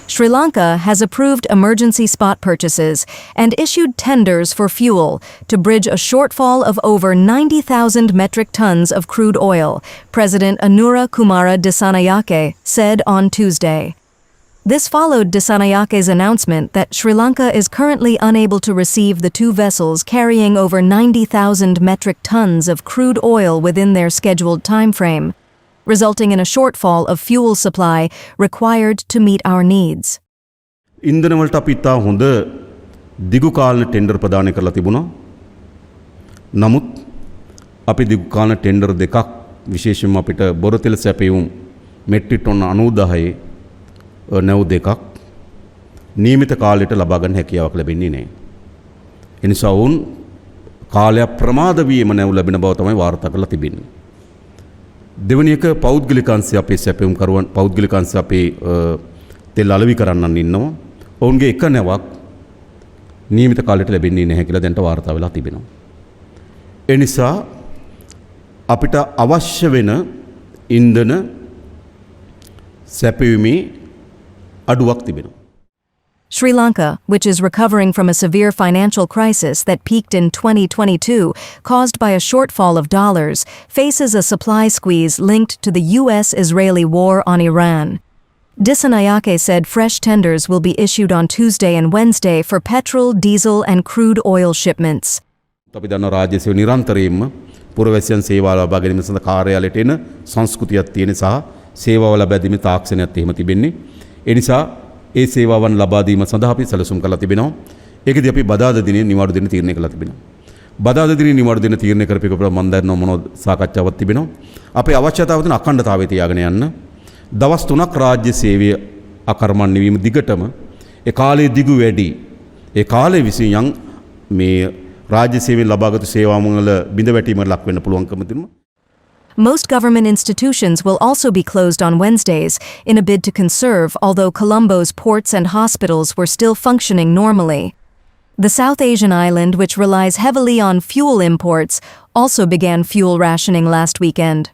Sri Lanka has approved emergency spot purchases and issued tenders for fuel to bridge a shortfall of over 90,000 metric tons of crude oil, President Anura Kumara Dissanayake said on Tuesday. This followed Disanayake's announcement that Sri Lanka is currently unable to receive the two vessels carrying over 90,000 metric tons of crude oil within their scheduled timeframe, resulting in a shortfall of fuel supply required to meet our needs. ඉන්ධන වලට අපි ඉතා හොඳ දිගු කාලන tender ප්‍රදානය කරලා තිබුණා. නමුත් අපි දිගු කාලන ටෙන්ඩර් දෙකක් විශේෂයෙන්ම අපිට බොරතෙල සැපයුම් මෙට්‍රික් ටොන් 90000 නැව් දෙකක් නියමිත කාලයට ලබා ගන්න හැකියාවක් ලැබෙන්නේ නැහැ. ඒ නිසා වුන් කාලය ප්‍රමාද වීම නැව් ලැබෙන බව තමයි වාර්තා කරලා තිබෙන්නේ. දෙවැනි එක පෞද්ගලික අංශය අපේ සැපයුම් කරුවන් පෞද්ගලික අංශය අපේ තෙල් අලෙවි කරන්නන් ඉන්නවා. ඔවුන්ගේ එක නැවක් නියමිත කාලයට ලැබෙන්නේ නැහැ කියලා දැනට වාර්තා වෙලා තිබෙනවා. ඒ නිසා අපිට අවශ්‍ය වෙන ඉන්ධන සැපයුමේ අඩුවක් තිබෙනවා. Sri Lanka, which is recovering from a severe financial crisis that peaked in 2022 caused by a shortfall of dollars, faces a supply squeeze linked to the US-Israeli war on Iran. Dissanayake said fresh tenders will be issued on Tuesday and Wednesday for petrol, diesel and crude oil shipments. අපි දන්නා රාජ්‍ය සේව නිරන්තරයෙන්ම පුරවැසියන් සේවා ලබා ගැනීම සඳහා කාර්යාලයට එන සංස්කෘතියක් තියෙන සහ සේවාව ලබා දීමේ තාක්ෂණයක් එහෙම තිබෙන්නේ. ඒ නිසා ඒ සේවාවන් ලබා දීම සඳහා අපි සැලසුම් කරලා තිබෙනවා. ඒකදී අපි බදාදා දිනේ නිවාඩු දෙන්න තීරණය කළා තිබෙනවා. බදාදා දිනේ නිවාඩු දෙන්න තීරණය කරපේක මම දන්නවා මොනවද සාකච්ඡාවක් තිබෙනවා. අපේ අවශ්‍යතාව තියෙන අඛණ්ඩතාවය තියාගෙන යන්න. දවස් 3ක් රාජ්‍ය සේවය අකර්මණ්‍ය වීම දිගටම ඒ කාලයේ දිගු වැඩි. ඒ කාලේ විසින් මේ රාජ්‍ය සේවයෙන් ලබාගත් සේවාවන් වල බිඳ වැටීමකට ලක් වෙන්න පුළුවන්කම තිබෙනවා. Most government institutions will also be closed on Wednesdays in a bid to conserve, although Colombo's ports and hospitals were still functioning normally. The South Asian island, which relies heavily on fuel imports, also began fuel rationing last weekend.